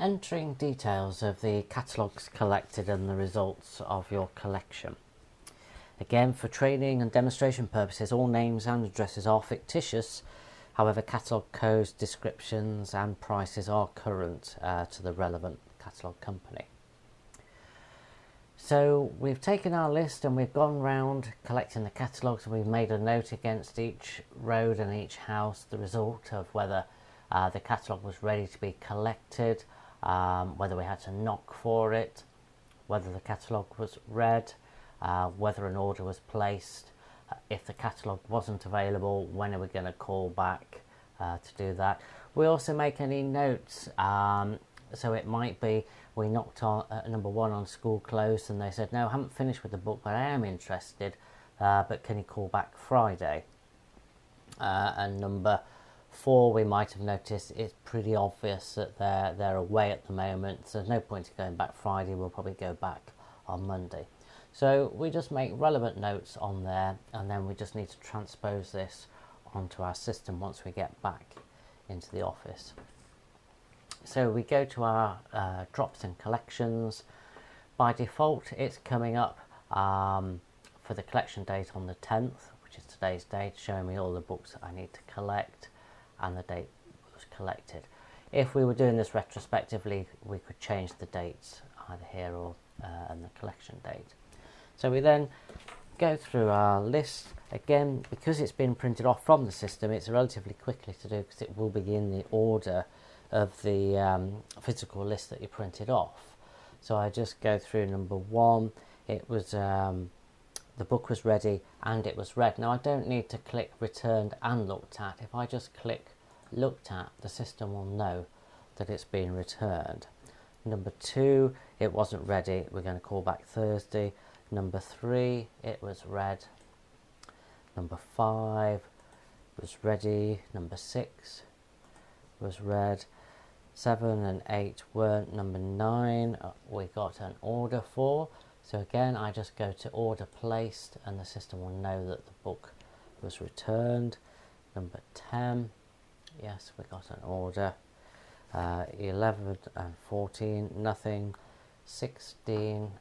Entering details of the catalogues collected and the results of your collection. Again, for training and demonstration purposes, all names and addresses are fictitious. However, catalogue codes, descriptions and prices are current to the relevant catalogue company. So we've taken our list and we've gone round collecting the catalogues, and we've made a note against each road and each house the result of whether the catalogue was ready to be collected, whether we had to knock for it, whether the catalogue was read, whether an order was placed. If the catalogue wasn't available, when are we going to call back to do that? We also make any notes, so it might be we knocked on number 1 on school closed, and they said, no, I haven't finished with the book, but I am interested, but can you call back Friday? And number 4, we might have noticed it's pretty obvious that they're away at the moment, so there's no point in going back Friday, we'll probably go back on Monday. So we just make relevant notes on there, and then we just need to transpose this onto our system once we get back into the office. So we go to our drops and collections. By default, it's coming up for the collection date on the 10th, which is today's date, showing me all the books that I need to collect and the date it was collected. If we were doing this retrospectively, we could change the dates either here or and the collection date. So we then go through our list. Again, because it's been printed off from the system, it's relatively quickly to do because it will be in the order of the physical list that you printed off. So I just go through number 1. It was the book was ready and it was read. Now I don't need to click returned and looked at. If I just click looked at, the system will know that it's been returned. Number 2, it wasn't ready. We're going to call back Thursday. Number 3, it was read. Number 5 was ready. Number 6 was read. 7 and 8 weren't. Number 9 we got an order for. So again, I just go to order placed and the system will know that the book was returned. Number 10, yes, we got an order. 11 and 14, nothing. 16,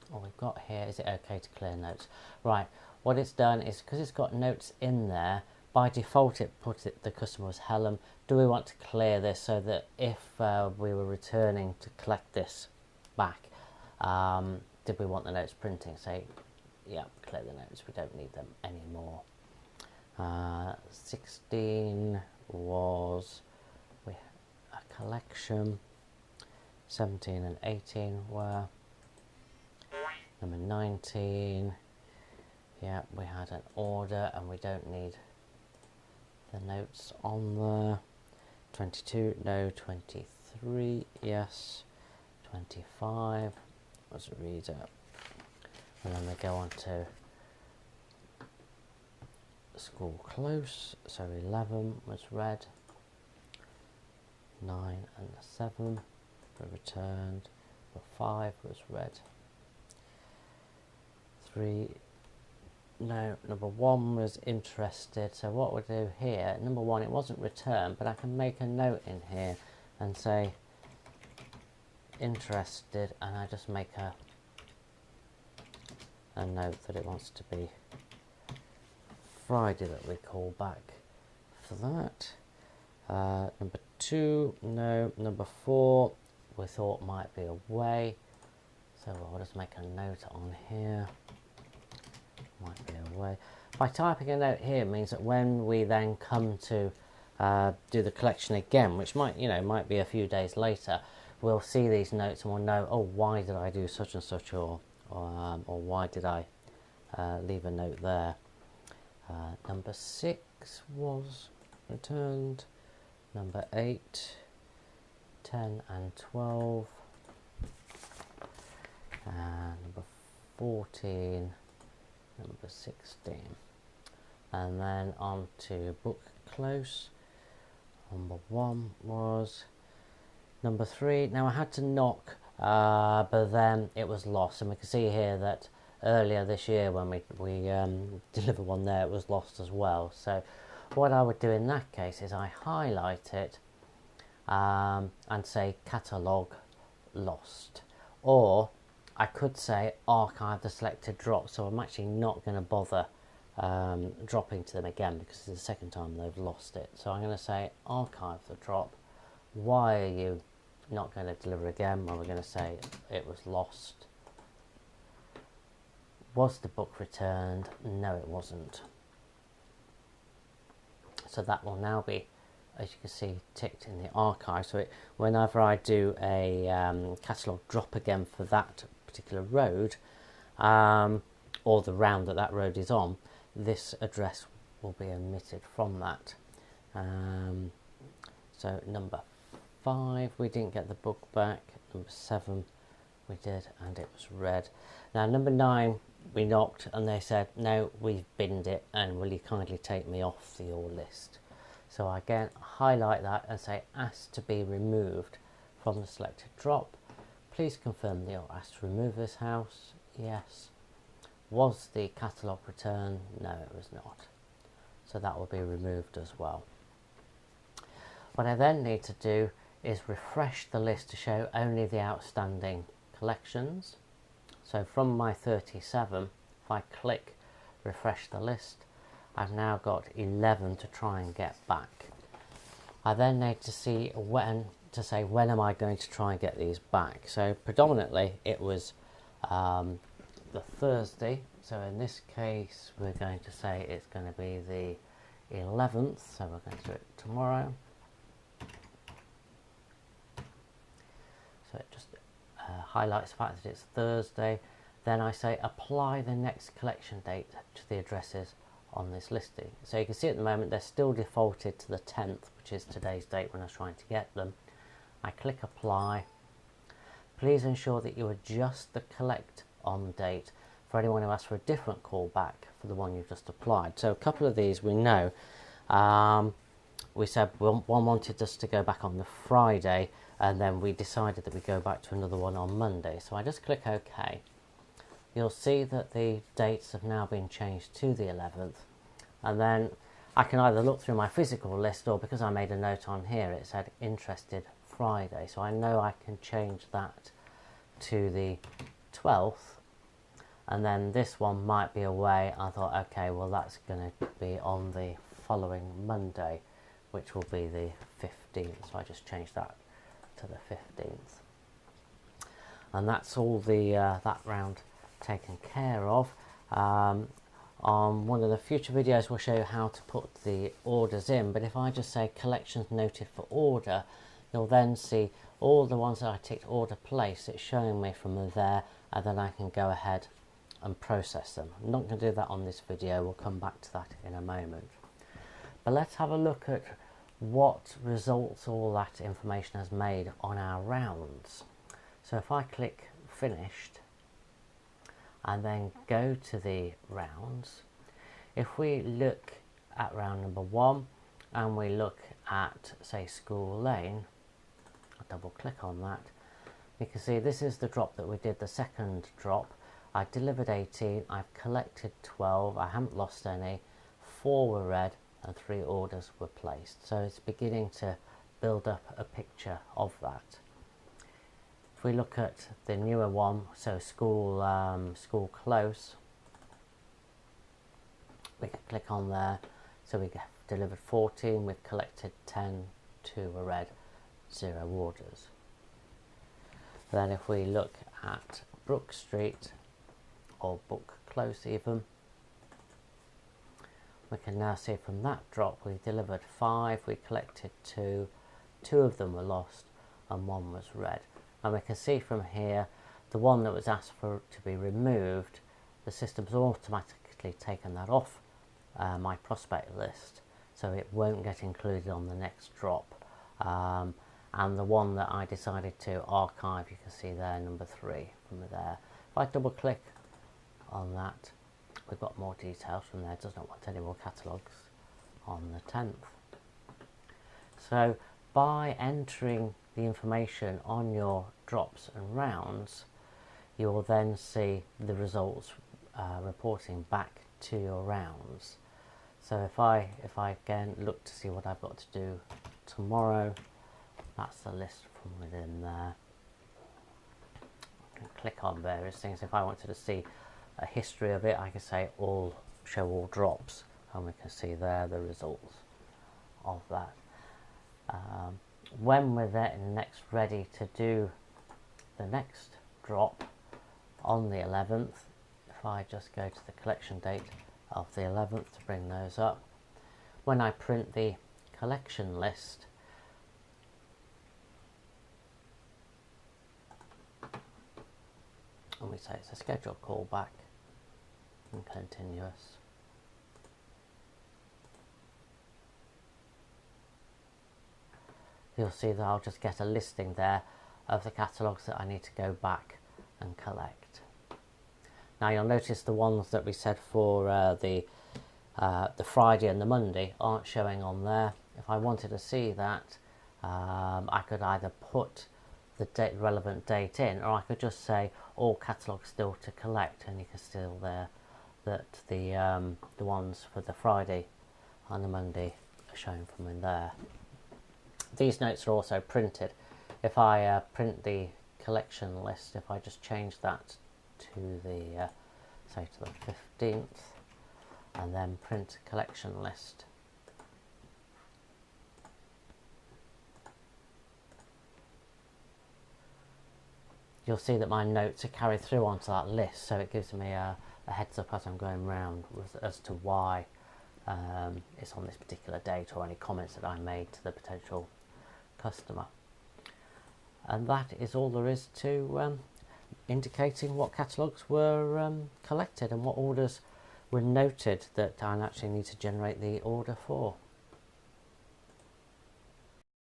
what we've got here, is it okay to clear notes? Right, what it's done is, because it's got notes in there, by default it puts it, the customer was Helen. Do we want to clear this so that if we were returning to collect this back, did we want the notes printing? Say, yeah, clear the notes, we don't need them anymore. 16 was a collection. 17 and 18 were. Number 19, yeah, we had an order and we don't need the notes on there. 22, no. 23, yes. 25 was a reader. And then they go on to school close, so 11 was read. 9 and 7 were returned. 5 was read. 3, no. Number 1 was interested. So what we'll do here, number 1, it wasn't returned, but I can make a note in here and say interested, and I just make a note that it wants to be Friday that we call back for that. Number 2, no. Number 4, we thought might be away, so I'll just make a note on here, might be away. By typing a note here means that when we then come to do the collection again, which might be a few days later, we'll see these notes and we'll know, oh, why did I do such and such, or why did I leave a note there. Number 6 was returned. Number 8, 10 and 12, and number 14, number 16, and then on to book close. Number 1 was number 3. Now I had to knock, but then it was lost, and we can see here that earlier this year when we delivered one there, it was lost as well. So what I would do in that case is I highlight it, and say catalogue lost, or I could say archive the selected drop. So I'm actually not going to bother dropping to them again because it's the second time they've lost it. So I'm going to say archive the drop. Why are you not going to deliver again? Well, we're going to say it was lost. Was the book returned? No, it wasn't. So that will now be, as you can see, ticked in the archive. So whenever I do a catalogue drop again for that particular road, or the round that road is on, this address will be omitted from that. So number 5, we didn't get the book back. Number 7, we did, and it was read. Now number 9, we knocked and they said, no, we've binned it, and will you kindly take me off your list? So again, highlight that and say asked to be removed from the selected drop. Please confirm that you're asked to remove this house. Yes. Was the catalogue returned? No, it was not. So that will be removed as well. What I then need to do is refresh the list to show only the outstanding collections. So from my 37, if I click refresh the list, I've now got 11 to try and get back. I then need to see when am I going to try and get these back. So predominantly it was the Thursday. So in this case we're going to say it's going to be the 11th. So we're going to do it tomorrow. So it just highlights the fact that it's Thursday. Then I say apply the next collection date to the addresses on this listing. So you can see at the moment they're still defaulted to the 10th, which is today's date when I was trying to get them. I click apply. Please ensure that you adjust the collect on date for anyone who asks for a different callback for the one you've just applied. So a couple of these we know. We said one wanted us to go back on the Friday, and then we decided that we go back to another one on Monday. So I just click OK. You'll see that the dates have now been changed to the 11th, and then I can either look through my physical list, or because I made a note on here it said interested Friday, so I know I can change that to the 12th, and then this one might be away. I thought, okay, well that's going to be on the following Monday, which will be the 15th, so I just changed that to the 15th, and that's all the that round taken care of. On one of the future videos we'll show you how to put the orders in, but if I just say collections noted for order, you'll then see all the ones that I ticked order place. It's showing me from there, and then I can go ahead and process them. I'm not going to do that on this video, we'll come back to that in a moment. But let's have a look at what results all that information has made on our rounds. So if I click finished and then go to the rounds, if we look at round number 1 and we look at, say, School Lane, I'll double click on that, you can see this is the drop that we did, the second drop. I delivered 18, I've collected 12, I haven't lost any, 4 were read and 3 orders were placed. So it's beginning to build up a picture of that. If we look at the newer one, so School Close, we can click on there. So we delivered 14, we've collected 10, 2 were read, 0 orders. Then if we look at Brook Street, or Book Close even, we can now see from that drop we delivered 5, we collected 2, 2 of them were lost and 1 was read. And we can see from here the one that was asked for to be removed, the system's automatically taken that off my prospect list, so it won't get included on the next drop. And the one that I decided to archive, you can see there, number 3 from there. If I double click on that, we've got more details from there. It does not want any more catalogues on the 10th. So by entering the information on your drops and rounds, you will then see the results reporting back to your rounds. So if I again look to see what I've got to do tomorrow, That's the list from within there. I can click on various things. If I wanted to see a history of it, I can say show all drops, and we can see there the results of that. When we're next ready to do the next drop on the 11th, if I just go to the collection date of the 11th to bring those up, when I print the collection list, and we say it's a scheduled callback and continuous, you'll see that I'll just get a listing there of the catalogues that I need to go back and collect. Now you'll notice the ones that we said for the Friday and the Monday aren't showing on there. If I wanted to see that, I could either put the relevant date in, or I could just say all catalogues still to collect, and you can still there that the ones for the Friday and the Monday are shown from in there. These notes are also printed. If I print the collection list, if I just change that to the say to the 15th, and then print collection list, you'll see that my notes are carried through onto that list, so it gives me a heads up as I'm going round as to why it's on this particular date, or any comments that I made to the potential customer. And that is all there is to indicating what catalogues were collected and what orders were noted that I actually need to generate the order for.